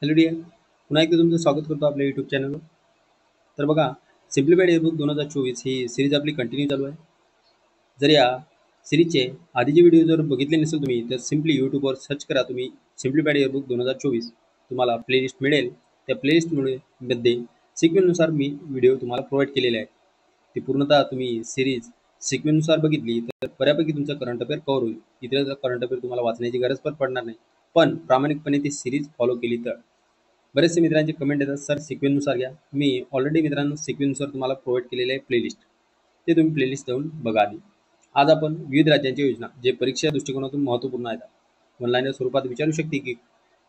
Hello dear, पुन्हा एकदा तुमचं स्वागत करतो आपल्या यूट्यूब चॅनलवर. तर बघा, सिम्प्लिफाईड ईबुक 2024 ही सिरीज आपली कंटिन्यू चालू आहे. जर या सिरीजचे आधीचे व्हिडिओ जर बघितले नसेल तुम्ही, तर सिम्पली यूट्यूबवर सर्च करा तुम्ही सिम्प्लिफाईड ईबुक 2024. तुम्हाला प्लेलिस्ट मिळेल. त्या प्लेलिस्टमध्ये सिक्वेन्सनुसार मी व्हिडिओ तुम्हाला प्रोव्हाइड केलेले आहेत. ती पूर्णतः तुम्ही सिरीज सिक्वेन्सनुसार बघितली तर बऱ्यापैकी तुमचं करंट अफेअर कव्हर होईल. इथे करंट अफेअर तुम्हाला वाचण्याची गरज पण पडणार नाही, पण प्रामाणिकपणे ती सिरीज फॉलो केली तर. बरेचसे मित्रांचे कमेंट येतात, सर सिक्वेन्सनुसार घ्या. मी ऑलरेडी मित्रांनो सिक्वेन्सनुसार तुम्हाला प्रोव्हाइड केलेले आहे प्लेलिस्ट. ते तुम्ही प्लेलिस्ट जाऊन बघा आधी. आज आपण विविध राज्यांच्या योजना जे परीक्षा दृष्टिकोनातून महत्त्वपूर्ण आहेत ऑनलाईन स्वरूपात विचारू शकते की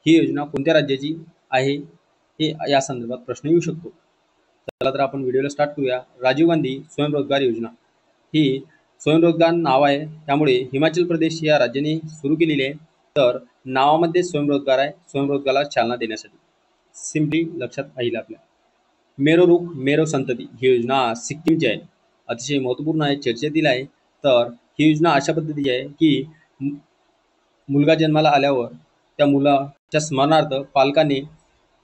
ही योजना कोणत्या राज्याची आहे, हे या संदर्भात प्रश्न येऊ शकतो. चला तर आपण व्हिडिओला स्टार्ट करूया. राजीव गांधी स्वयंरोजगार योजना ही स्वयंरोजगार नाव आहे, त्यामुळे हिमाचल प्रदेश या राज्याने सुरू केलेली आहे. तर नावामध्ये स्वयंरोजगार आहे, स्वयंरोजगाराला चालना देण्यासाठी. सिम्पली लक्षात राहील आपल्या. मेरो रुख मेरो संतती ही योजना सिक्कीमची आहे, अतिशय महत्त्वपूर्ण आहे, चर्चेतील आहे. तर ही योजना अशा पद्धतीची आहे की मुलगा जन्माला आल्यावर त्या मुलाच्या स्मरणार्थ पालकाने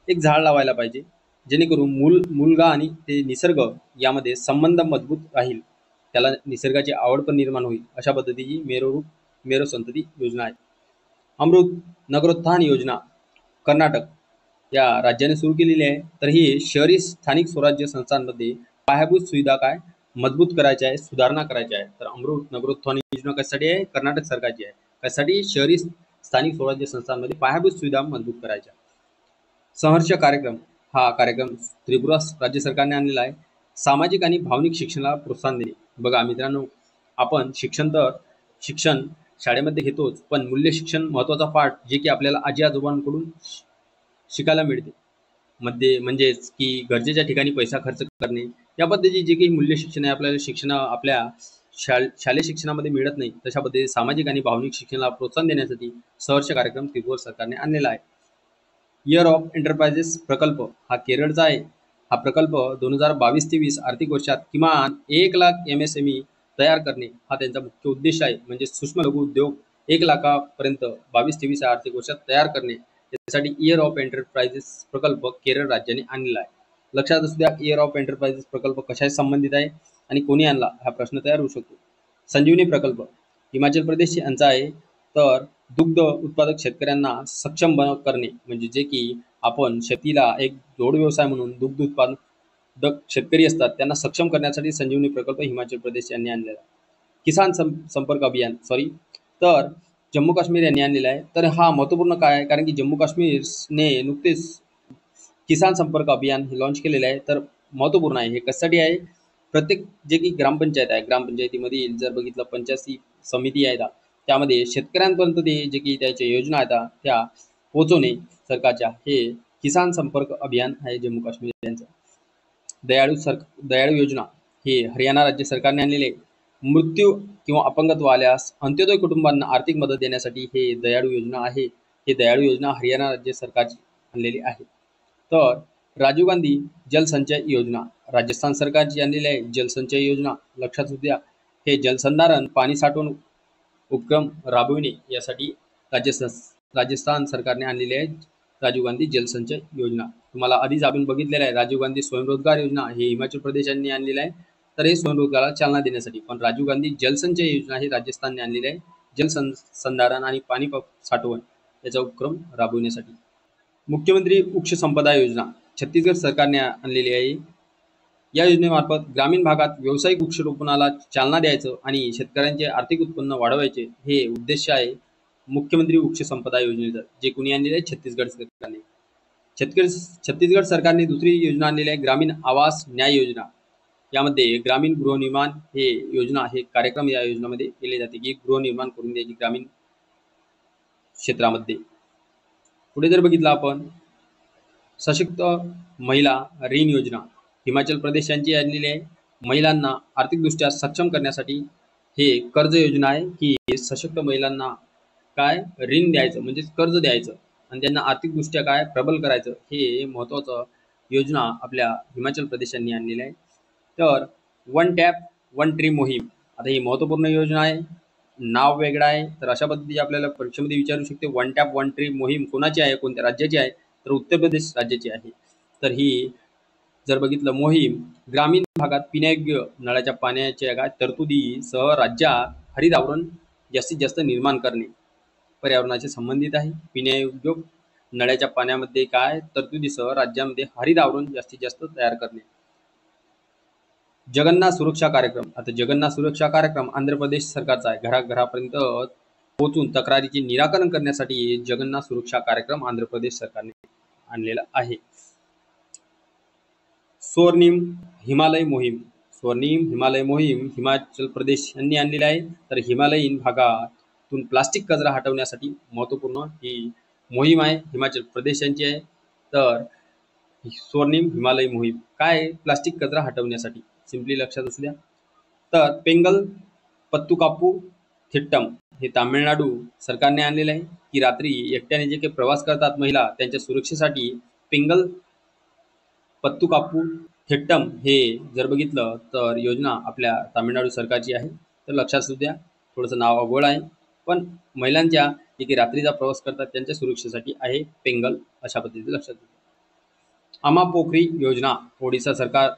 एक झाड लावायला पाहिजे, जेणेकरून मुलगा आणि ते निसर्ग यामध्ये संबंध मजबूत राहील, त्याला निसर्गाची आवड पण निर्माण होईल. अशा पद्धतीची मेरो रुख मेरो संतती योजना आहे. अमृत नगरोत्थान योजना कर्नाटक या राज्याने सुरू केलेली आहे. तर ही शहरी स्थानिक स्वराज्य संस्थांमध्ये पायाभूत सुविधा काय मजबूत करायची आहे, सुधारणा करायची आहे. तर अमृत नगरोत्थान योजना कशासाठी आहे? कर्नाटक सरकारची आहे. त्यासाठी शहरी स्थानिक स्वराज्य संस्थांमध्ये पायाभूत सुविधा मजबूत करायच्या. संहर्ष कार्यक्रम हा कार्यक्रम त्रिपुरा राज्य सरकारने आणलेला आहे. सामाजिक आणि भावनिक शिक्षणाला प्रोत्साहन देणे. बघा मित्रांनो, आपण शिक्षण शाळेमध्ये घेतोच, पण मूल्य शिक्षण महत्त्वाचा पाठ जे की आपल्याला आजी आजोबांकडून शिकायला मिळते. म्हणजेच की गरजेच्या ठिकाणी पैसा खर्च करणे, या पद्धतीचे जे काही मूल्य शिक्षण आहे आपल्याला आपल्या शालेय शिक्षणामध्ये मिळत नाही, तशा पद्धतीने सामाजिक आणि भावनिक शिक्षणाला प्रोत्साहन देण्यासाठी सहर्ष कार्यक्रम त्रिपुरा सरकारने आणलेला आहे. इयर ऑफ एंटरप्राइजेस प्रकल्प हा केरळचा आहे. हा प्रकल्प 2022-23 आर्थिक वर्षात किमान 1,00,000 MSME तयार करणे हा त्यांचा मुख्य उद्देश आहे. म्हणजे सूक्ष्म लघु उद्योग 1,00,000पर्यंत 22-23 आर्थिक वर्षात तयार करणे, यासाठी इयर ऑफ एंटरप्राइजेस प्रकल्प केरळ राज्याने आणलेला आहे. लक्षात असू द्या, इयर ऑफ एंटरप्राइजेस प्रकल्प कशाशी संबंधित आहे आणि कोणी आणला हा प्रश्न तयार होऊ शकतो. संजीवनी प्रकल्प हिमाचल प्रदेशची यांचा आहे. तर दुग्ध उत्पादक शेतकऱ्यांना सक्षम करणे, म्हणजे जे की आपण शेतीला एक जोड व्यवसाय म्हणून दुग्ध उत्पादक शेतकरी असतात त्यांना सक्षम करण्यासाठी संजीवनी प्रकल्प हिमाचल प्रदेश यांनी आणलेला. किसान संपर्क अभियान तर जम्मू काश्मीर यांनी आणलेला आहे. तर हा महत्त्वपूर्ण काय आहे, कारण की जम्मू काश्मीरने नुकतेच किसान संपर्क अभियान हे लॉन्च केलेलं आहे. तर महत्त्वपूर्ण आहे. हे कशासाठी आहे? प्रत्येक जे की ग्रामपंचायत आहे, ग्रामपंचायतीमधील जर बघितलं पंचायती समिती आहेत, त्यामध्ये शेतकऱ्यांपर्यंत ते जे की त्याच्या योजना आहेत त्या पोहोचवणे सरकारच्या, हे किसान संपर्क अभियान आहे जम्मू काश्मीर यांचं. दयाळू योजना हे हरियाणा राज्य सरकारने आणलेले आहे. मृत्यू किंवा अपंगत्व आल्यास अंत्योदय कुटुंबांना आर्थिक मदत देण्यासाठी हे दयाळू योजना आहे. हे दयाळू योजना हरियाणा राज्य सरकारची आणलेली आहे. तर राजीव गांधी जलसंचय योजना राजस्थान सरकारची आणलेली आहे. जलसंचय योजना लक्षात असू द्या, हे जलसंधारण पाणी साठवण उपक्रम राबविणे यासाठी राजस्थान सरकारने आणलेले आहे राजीव गांधी जलसंचय योजना. तुम्हाला आधीच आपण बघितलेलं आहे राजीव गांधी स्वयंरोजगार योजना हे हिमाचल प्रदेशांनी आणलेलं आहे. तर हे स्वयंरोजगाराला चालना देण्यासाठी. पण राजीव गांधी जलसंचय योजना हे राजस्थानने आणलेली आहे, जलसंधारण आणि पाणी साठवण याचा उपक्रम राबविण्यासाठी. मुख्यमंत्री वृक्ष संपदा योजना छत्तीसगड सरकारने आणलेली आहे. या योजनेमार्फत ग्रामीण भागात व्यावसायिक वृक्षारोपणाला चालना द्यायचं आणि शेतकऱ्यांचे आर्थिक उत्पन्न वाढवायचे, हे उद्देश आहे मुख्यमंत्री वृक्ष संपदा योजनेचं, जे कुणी आणलेले आहे? छत्तीसगड सरकारने. छत्तीसगड सरकारने दुसरी योजना आणलेली आहे ग्रामीण आवास न्याय योजना. यामध्ये ग्रामीण गृहनिर्माण हे योजना हे कार्यक्रम या योजनेमध्ये केले जाते की गृहनिर्माण करून द्यायची ग्रामीण क्षेत्रामध्ये. पुढे जर बघितलं आपण सशक्त महिला ऋण योजना हिमाचल प्रदेश यांची आणलेली आहे. महिलांना आर्थिकदृष्ट्या सक्षम करण्यासाठी हे कर्ज योजना आहे की सशक्त महिलांना काय ऋण द्यायचं, म्हणजे कर्ज द्यायचं आणि त्यांना आर्थिकदृष्ट्या काय प्रबल करायचं, हे महत्त्वाचं योजना आपल्या हिमाचल प्रदेशांनी आणलेली आहे. तर वन टॅप वन ट्री मोहीम, आता ही महत्त्वपूर्ण योजना आहे. नाव वेगळं आहे, तर अशा पद्धतीने आपल्याला परीक्षेमध्ये विचारू शकते. वन टॅप वन ट्री मोहीम कोणाची आहे, कोणत्या राज्याची आहे? तर उत्तर प्रदेश राज्याची आहे. तर ही जर बघितलं मोहीम ग्रामीण भागात पिण्यायोग्य नळाच्या पाण्याच्या काय तरतुदीसह राज्यात हरित आवरण जास्तीत जास्त निर्माण करणे पर्यावरणाशी संबंधित आहे. पिण्यायोग्य नळाच्या पाण्यामध्ये काय तरतुदीसह राज्यामध्ये हरित आवरण जास्तीत जास्त तयार करणे. जगन्नाथ सुरक्षा कार्यक्रम. आता जगन्नाथ सुरक्षा कार्यक्रम आंध्र प्रदेश सरकारचा आहे. घराघरापर्यंत पोहोचून तक्रारीचे निराकरण करण्यासाठी जगन्नाथ सुरक्षा कार्यक्रम आंध्र प्रदेश सरकारने आणलेला आहे. स्वर्णिम हिमालय मोहीम. स्वर्णिम हिमालय मोहीम हिमाचल प्रदेश यांनी आणलेली आहे. तर हिमालयीन भागातून प्लास्टिक कचरा हटवण्यासाठी महत्त्वपूर्ण ही मोहीम आहे, हिमाचल प्रदेश यांची आहे. तर स्वर्णिम हिमालय मोहीम काय प्लास्टिक कचरा हटवण्यासाठी सिंपली लक्षात असू द्या. तर पेंगल पत्तुकापू थिट्टम हे तामिळनाडू सरकारने आणलेले आहे की रात्री एकट्याने जे काही प्रवास करतात महिला त्यांच्या सुरक्षेसाठी पेंगल पत्तुकापू थिट्टम हे जर बघितलं तर योजना आपल्या तामिळनाडू सरकारची आहे. तर लक्षात असू द्या, थोडंसं नाव अवघड आहे पण महिलांच्या जे काही रात्रीचा प्रवास करतात त्यांच्या सुरक्षेसाठी आहे पेंगल, अशा पद्धतीने लक्षात घ्या. आमा पोखरी योजना ओडिशा सरकार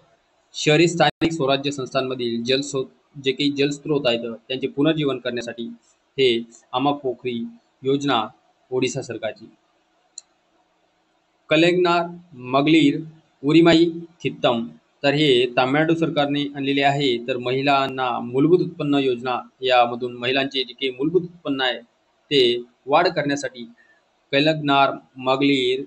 शहरी स्थानिक स्वराज्य संस्थांमधील जे काही जलस्रोत आहेत त्यांचे पुनर्जीवन करण्यासाठी हे आमा पोखरी योजना ओडिशा सरकारची. कलेगनार मगलीर उरिमाई थित्तम तर हे तामिळनाडू सरकारने आणलेले आहे. तर महिलांना मूलभूत उत्पन्न योजना यामधून महिलांचे जे काही मूलभूत उत्पन्न आहे ते वाढ करण्यासाठी कलगनार मगलीर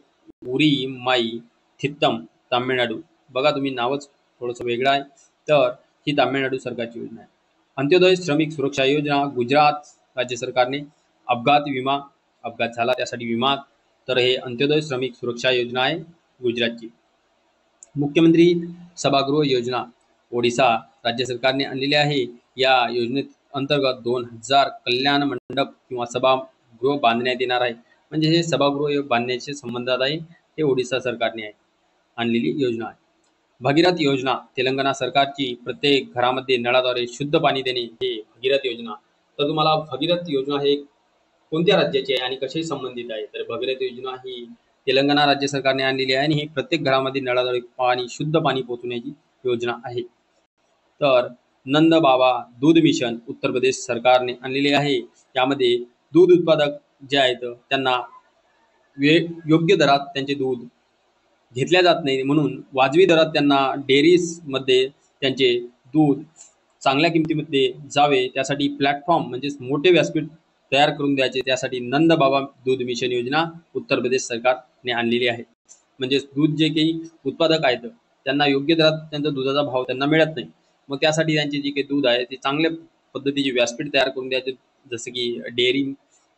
उरिमाई थित्तम तामिळनाडू. बघा तुम्ही नावच थोडंसं वेगळं आहे. तर ही तामिळनाडू सरकारची योजना आहे. अंत्योदय श्रमिक सुरक्षा योजना गुजरात राज्य सरकारने. अपघात झाला त्यासाठी विमा, तर हे अंत्योदय श्रमिक सुरक्षा योजना आहे गुजरातची. मुख्यमंत्री सभागृह योजना ओडिशा राज्य सरकारने आणलेली आहे. या योजनेत अंतर्गत 2000 कल्याण मंडप किंवा सभागृह बांधण्यात येणार आहे. म्हणजे हे सभागृह बांधण्याचे संबंधात आहे, हे ओडिशा सरकारने आणलेली योजना आहे. भगीरथ योजना तेलंगणा सरकारची. प्रत्येक घरामध्ये नळाद्वारे शुद्ध पाणी देणे हे भगीरथ योजना. तर तुम्हाला भगीरथ योजना हे कोणत्या राज्याची आहे आणि कशी संबंधित आहे, तर भगीरथ योजना ही तेलंगणा राज्य सरकारने आणलेली आहे आणि ही प्रत्येक घरामध्ये नळाद्वारे शुद्ध पाणी पोहोचवण्याची योजना आहे. तर नंद बाबा दूध मिशन उत्तर प्रदेश सरकारने आणलेले आहे. यामध्ये दूध उत्पादक जे आहेत त्यांना योग्य दरात त्यांचे दूध घेतल्या जात नाही, म्हणून वाजवी दरात त्यांना डेअरीजमध्ये त्यांचे दूध चांगल्या किमतीमध्ये जावे त्यासाठी प्लॅटफॉर्म म्हणजेच मोठे व्यासपीठ तयार करून द्यायचे. त्यासाठी नंद बाबा दूध मिशन योजना उत्तर प्रदेश सरकारने आणलेली आहे. म्हणजेच दूध जे काही उत्पादक आहेत त्यांना योग्य दरात त्यांचा दुधाचा भाव त्यांना मिळत नाही, मग त्यासाठी त्यांचे जे काही दूध आहे ते चांगल्या पद्धतीचे व्यासपीठ तयार करून द्यायचे, जसं की डेअरी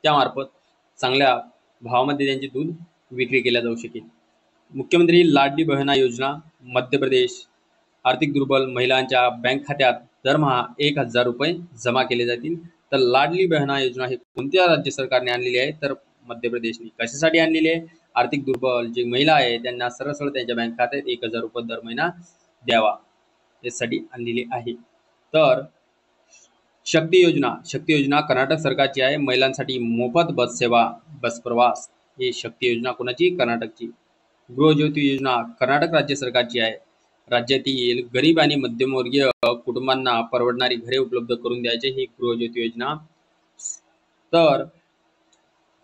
त्यामार्फत चांगल्या भावामध्ये त्यांचे दूध विक्री केल्या जाऊ शकेल. मुख्यमंत्री लाडली बहना योजना मध्य प्रदेश. आर्थिक दुर्बल महिलांच्या बँक खात्यात दरमहा 1000 रुपये जमा केले जातील. तर लाडली बहना योजना हे कोणत्या राज्य सरकारने आणलेली आहे, तर मध्य प्रदेशने. कशासाठी आणलेली आहे, आर्थिक दुर्बल जे महिला आहे त्यांना सरळ त्यांच्या बँक खात्यात 1000 रुपये दर महिना द्यावा यासाठी आणलेली आहे. तर शक्ती योजना कर्नाटक सरकारची आहे. महिलांसाठी मोफत बस सेवा, बस प्रवास ही शक्ती योजना कोणाची, कर्नाटकची. गृहज्योती योजना कर्नाटक राज्य सरकारची आहे. राज्यातील गरीब आणि मध्यमवर्गीय कुटुंबांना परवडणारी घरे उपलब्ध करून द्यायचे ही गृहज्योती योजना. तर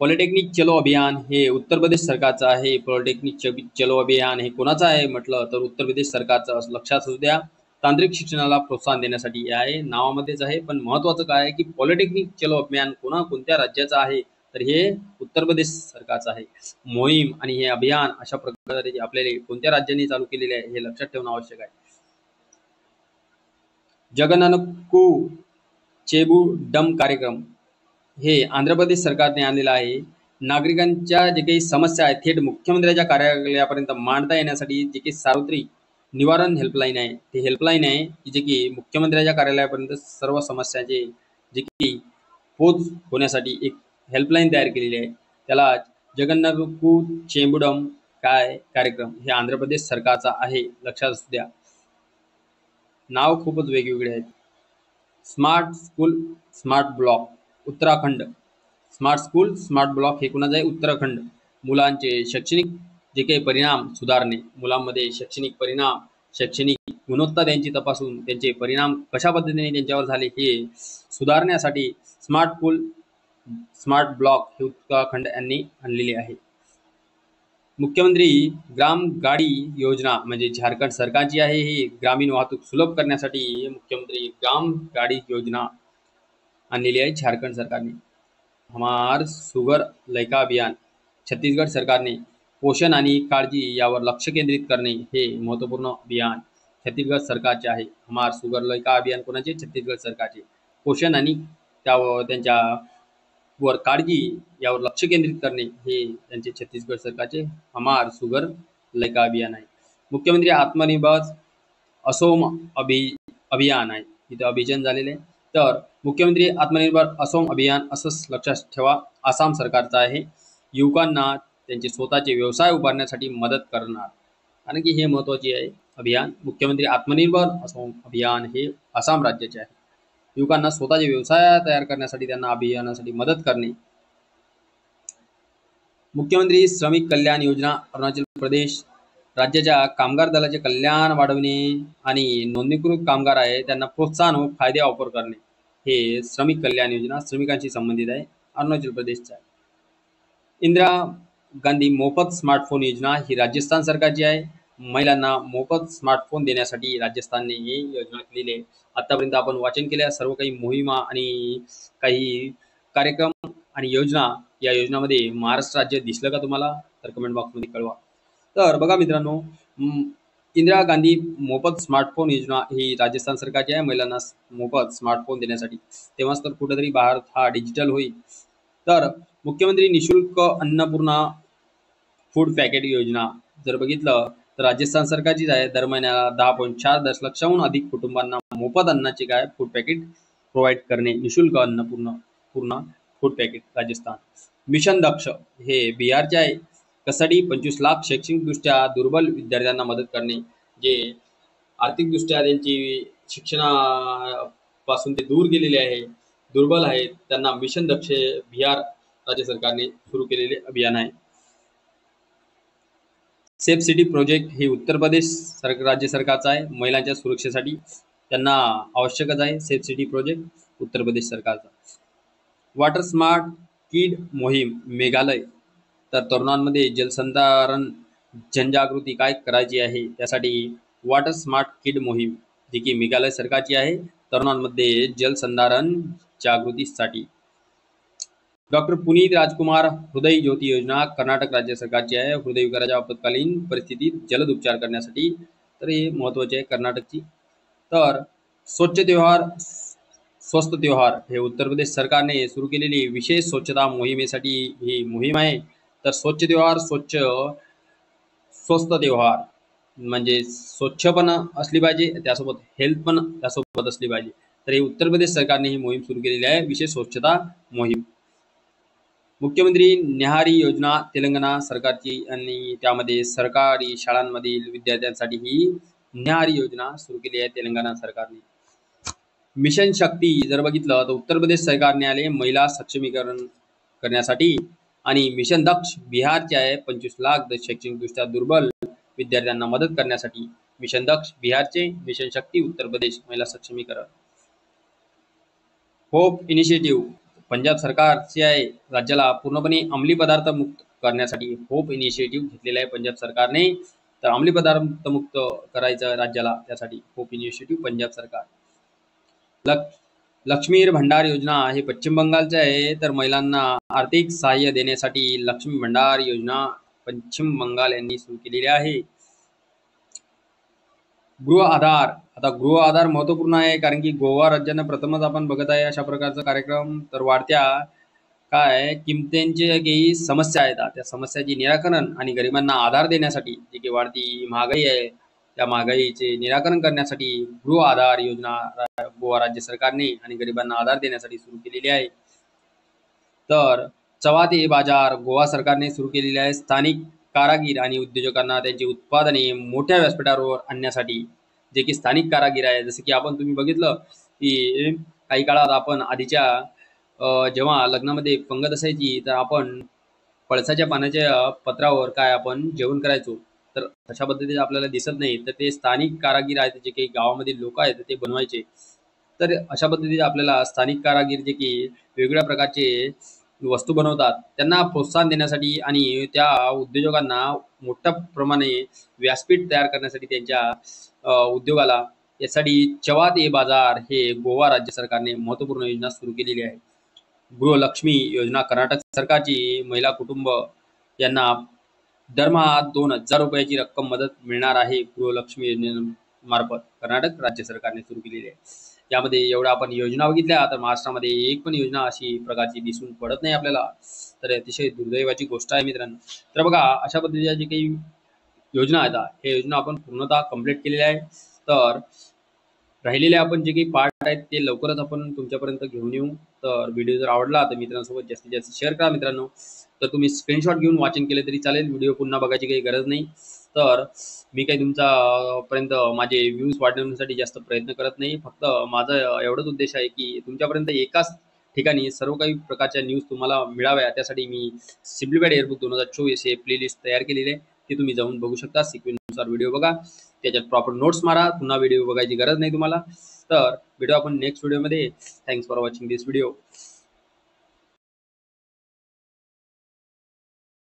पॉलिटेक्निक चलो अभियान हे उत्तर प्रदेश सरकारचं आहे. पॉलिटेक्निक चलो अभियान हे कोणाचं आहे म्हटलं तर उत्तर प्रदेश सरकारचं, लक्षात असू द्या. तांत्रिक शिक्षणाला प्रोत्साहन देण्यासाठी आहे, नावामध्येच आहे. पण महत्त्वाचं काय आहे की पॉलिटेक्निक चलो अभियान कोणत्या राज्याचं आहे, तर हे उत्तर प्रदेश सरकारचं आहे. मोहीम आणि हे अभियान अशा प्रकारे आपल्याला कोणत्या राज्यांनी चालू केलेले आहे हे लक्षात ठेवणं आवश्यक आहे. जगननकू चेबुडम कार्यक्रम हे आंध्र प्रदेश सरकारने आणलेला आहे. नागरिकांच्या जे काही समस्या आहेत थेट मुख्यमंत्र्यांच्या कार्यालयापर्यंत मांडता येण्यासाठी जे काही सार्वत्रिक निवारण हेल्पलाईन आहे, ते हेल्पलाईन आहे की जे की मुख्यमंत्र्यांच्या कार्यालयापर्यंत सर्व समस्यांचे जे की पोच होण्यासाठी एक हेल्पलाईन तयार केलेली आहे. त्याला जगन्नाथकू चेंबुडम कार्यक्रम हे आंध्र प्रदेश सरकारचा आहे, लक्षात असू द्या. नाव खूपच वेगवेगळे आहेत. Smart school smart block Uttarakhand. Smart school smart block हे कुणाचं आहे, उत्तराखंड. मुलांचे शैक्षणिक जे काही परिणाम सुधारणे, मुलांमध्ये शैक्षणिक परिणाम, शैक्षणिक गुणवत्ता त्यांची तपासून त्यांचे परिणाम कशा पद्धतीने त्यांच्यावर झाले हे सुधारण्यासाठी स्मार्ट ब्लॉक हे उत्तराखंड यांनी आणलेले आहे. मुख्यमंत्री ग्राम गाडी योजना म्हणजे झारखंड सरकारची आहे. ही ग्रामीण वाहतूक सुलभ करण्यासाठी मुख्यमंत्री ग्राम गाडी योजना आणलेली आहे झारखंड सरकारने. हमार सुगर लयका अभियान छत्तीसगड सरकारने पोषण आणि काळजी यावर लक्ष केंद्रित करणे हे महत्त्वपूर्ण अभियान छत्तीसगड सरकारचे आहे. हमार सुगर लयका अभियान कोणाचे? छत्तीसगड सरकारचे. पोषण आणि त्यांच्या वर काळजी यावर लक्ष केंद्रित करणे हे त्यांचे छत्तीसगड सरकारचे हमार सुगर लयका अभियान आहे. मुख्यमंत्री आत्मनिर्भर असोम अभियान आहे. इथं अभियान झालेले आहे. तर मुख्यमंत्री आत्मनिर्भर असोम अभियान असंच लक्षात ठेवा, आसाम सरकारचं आहे. युवकांना त्यांचे स्वतःचे व्यवसाय उभारण्यासाठी मदत करणार, कारण की हे महत्त्वाचे आहे अभियान. मुख्यमंत्री आत्मनिर्भर असोम अभियान हे आसाम राज्याचे आहे. युवकांना स्वतःचे व्यवसाय तयार करण्यासाठी त्यांना अभियानासाठी मदत करणे. मुख्यमंत्री श्रमिक कल्याण योजना अरुणाचल प्रदेश राज्याच्या कामगार दलाचे कल्याण वाढवणे आणि नोंदणीकृत कामगार आहे त्यांना प्रोत्साहन व फायदे ऑफर करणे हे श्रमिक कल्याण योजना श्रमिकांशी संबंधित आहे, अरुणाचल प्रदेशचा आहे. इंदिरा गांधी मोफत स्मार्टफोन योजना ही राजस्थान सरकारची आहे. महिलांना मोफत स्मार्टफोन देण्यासाठी राजस्थानने ही योजना केलेली आहे. आतापर्यंत आपण वाचन केल्या सर्व काही मोहिमा आणि काही कार्यक्रम आणि योजना, या योजनामध्ये महाराष्ट्र राज्य दिसलं का तुम्हाला? तर कमेंट बॉक्समध्ये कळवा. तर बघा मित्रांनो, इंदिरा गांधी मोफत स्मार्टफोन योजना ही राजस्थान सरकारची आहे, महिलांना मोफत स्मार्टफोन देण्यासाठी. तेव्हाच तर कुठेतरी भारत हा डिजिटल होईल. तर मुख्यमंत्री निशुल्क अन्नपूर्णा फूड पॅकेट योजना जर बघितलं तर राजस्थान सरकारचीच आहे. दर महिन्याला 10.4 दशलक्षाहून अधिक कुटुंबांना मोफत अन्नाचे काय फूड पॅकेट प्रोव्हाइड करणे, निशुल्क पूर्ण फूड पॅकेट राजस्थान. मिशन दक्ष हे बिहारचे आहे. कसाठी 25 लाख शैक्षणिकदृष्ट्या दुर्बल विद्यार्थ्यांना मदत करणे, जे आर्थिकदृष्ट्या त्यांची शिक्षणापासून ते दूर गेलेले आहे, दुर्बल आहेत, त्यांना मिशन दक्ष बिहार राज्य सरकारने सुरू केलेले अभियान आहे. सेफ सिटी प्रोजेक्ट हे उत्तर प्रदेश राज्य सरकारचा आहे. महिलांच्या सुरक्षेसाठी त्यांना आवश्यकच आहे safe city project Uttar Pradesh सरकारचा. वॉटर स्मार्ट किड मोहीम मेघालय, तर तरुणांमध्ये जलसंधारण जनजागृती काय करायची आहे त्यासाठी वॉटर स्मार्ट किड मोहीम जी की मेघालय सरकारची आहे, तरुणांमध्ये जलसंधारण जागृतीसाठी. डॉक्टर पुनीत राजकुमार हृदय ज्योती योजना कर्नाटक राज्य सरकारची आहे. हृदय विकाराच्या आपत्कालीन परिस्थितीत जलद उपचार करण्यासाठी, तर हे महत्त्वाचे आहे कर्नाटकची. तर स्वच्छ त्योहार स्वस्थ त्योहार हे उत्तर प्रदेश सरकारने सुरू केलेली विशेष स्वच्छता मोहिमेसाठी ही मोहीम आहे. तर स्वच्छ त्योहार स्वस्थ त्योहार म्हणजे स्वच्छ पण असली पाहिजे, त्यासोबत हेल्थ पण त्यासोबत असली पाहिजे. तर हे उत्तर प्रदेश सरकारने ही मोहीम सुरू केलेली आहे, विशेष स्वच्छता मोहीम. मुख्यमंत्री न्याहारी योजना तेलंगणा सरकारची आणि त्यामध्ये सरकारी शाळांमधील विद्यार्थ्यांसाठी ही न्याहारी योजना सुरू केली आहे तेलंगणा सरकारने. मिशन शक्ती जर बघितलं तर उत्तर प्रदेश सरकारने आले महिला सक्षमीकरण करण्यासाठी. आणि मिशन दक्ष बिहारचे आहे, 25 लाख शैक्षणिकदृष्ट्या दुर्बल विद्यार्थ्यांना मदत करण्यासाठी. मिशन दक्ष बिहारचे, मिशन शक्ती उत्तर प्रदेश महिला सक्षमीकरण. होप इनिशिएटिव्ह पंजाब सरकारची आहे, राज्याला पूर्णपणे अंमली पदार्थ मुक्त करण्यासाठी होप इनिशिएटिव्ह घेतलेला आहे पंजाब सरकारने. तर अंमली पदार्थ मुक्त करायचं राज्याला, त्यासाठी होप इनिशिएटिव्ह पंजाब सरकार. लक्ष्मी भंडार योजना हे पश्चिम बंगालचे आहे. तर महिलांना आर्थिक सहाय्य देण्यासाठी लक्ष्मी भंडार योजना पश्चिम बंगाल यांनी सुरू केलेली आहे. गृह आधार, आता गृह आधार महत्त्वपूर्ण आहे कारण की गोवा राज्यानं प्रथमच आपण बघत आहे अशा प्रकारचा कार्यक्रम. तर वाढत्या किमतींची काही समस्या आहेत, त्या समस्याची निराकरण आणि गरिबांना आधार देण्यासाठी जी की वाढती महागाई आहे त्या महागाईचे निराकरण करण्यासाठी गृह आधार योजना गोवा राज्य सरकारने आणि गरिबांना आधार देण्यासाठी सुरू केलेली आहे. तर चवाते बाजार गोवा सरकारने सुरू केलेले आहे. स्थानिक कारागीर आणि उद्योजकांना त्यांची उत्पादने मोठ्या व्यासपीठावर आणण्यासाठी, जे की स्थानिक कारागीर आहे. जसे की आपण तुम्ही बघितलं की काही काळात आपण आधीच्या जेव्हा लग्नामध्ये पंगत असायची तर आपण पळसाच्या पानाच्या पत्रावर काय आपण जेवण करायचो, तर अशा पद्धतीने आपल्याला दिसत नाही. तर ते स्थानिक कारागीर आहेत, जे काही गावामधील लोक आहेत ते बनवायचे. तर अशा पद्धतीने आपल्याला स्थानिक कारागीर जे की वेगवेगळ्या प्रकारचे वस्तू बनवतात, त्यांना प्रोत्साहन देण्यासाठी आणि त्या उद्योजकांना मोठ्या प्रमाणे व्यासपीठ तयार करण्यासाठी त्यांच्या उद्योगाला यासाठी चवात ए बाजार हे गोवा राज्य सरकारने महत्त्वपूर्ण योजना सुरू केलेली आहे. गृहलक्ष्मी योजना कर्नाटक सरकारची महिला कुटुंब यांना दरमहा 2,000 रुपयाची रक्कम मदत मिळणार आहे. गृहलक्ष्मी योजनेमार्फत कर्नाटक राज्य सरकारने सुरू केलेली आहे. यामध्ये एवढ्या आपण योजना बघितल्या, तर महाराष्ट्रामध्ये एक पण योजना अशी प्रकारची दिसून पडत नाही आपल्याला. तर अतिशय दुर्दैवाची गोष्ट आहे मित्रांनो. तर बघा, अशा पद्धतीच्या जे काही योजना आहेत, हे योजना आपण पूर्णतः कंप्लीट केलेल्या आहे. तर राहिलेले आपण जे काही पार्ट आहेत ते लवकरच आपण तुमच्यापर्यंत घेऊन येऊ. तर व्हिडिओ जर आवडला तर मित्रांसोबत जास्तीत जास्त शेअर करा मित्रांनो. तर तुम्ही स्क्रीनशॉट घेऊन वाचन केले तरी चालेल, व्हिडिओ पुन्हा बघायची काही गरज नाही. तर मी काही तुमचा पर्यंत माझे व्ह्यूज वाढवण्यासाठी जास्त प्रयत्न करत नाही. फक्त माझा एवढाच उद्देश आहे की तुमच्यापर्यंत एकाच ठिकाणी सर्व काही प्रकारच्या न्यूज तुम्हाला मिळाव्या. त्यासाठी मी सिम्प्लिफाईड एअरबुक 2024 हे प्लेलिस्ट तयार केलेले आहे. ते तुम्ही जाऊन बघू शकता. सिक्वेन्सनुसार व्हिडिओ बघा, त्याच्यात प्रॉपर नोट्स मारा. पुन्हा व्हिडिओ बघायची गरज नाही तुम्हाला. तर भेटू आपण नेक्स्ट व्हिडिओमध्ये. Thanks for watching this video.